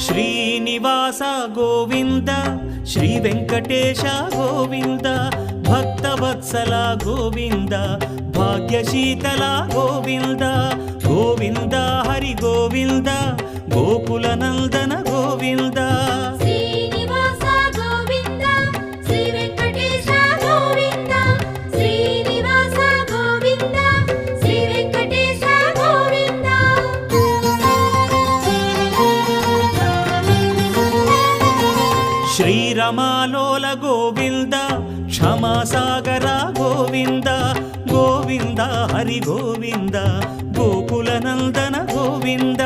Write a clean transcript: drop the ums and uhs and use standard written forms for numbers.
Srinivasa Govinda Shri Venkatesha Govinda Bhaktavatsala Govinda భాగ్యశీతల Govinda Govinda Hari Govinda Gokula Nandana Govinda Srinivasa Govinda Shri Venkatesha Govinda Srinivasa Govinda Shri Venkatesha Govinda శ్రీరమాలోల Govinda క్షమాసాగర Govinda Govinda Hari Govinda Gokula Nandana Govinda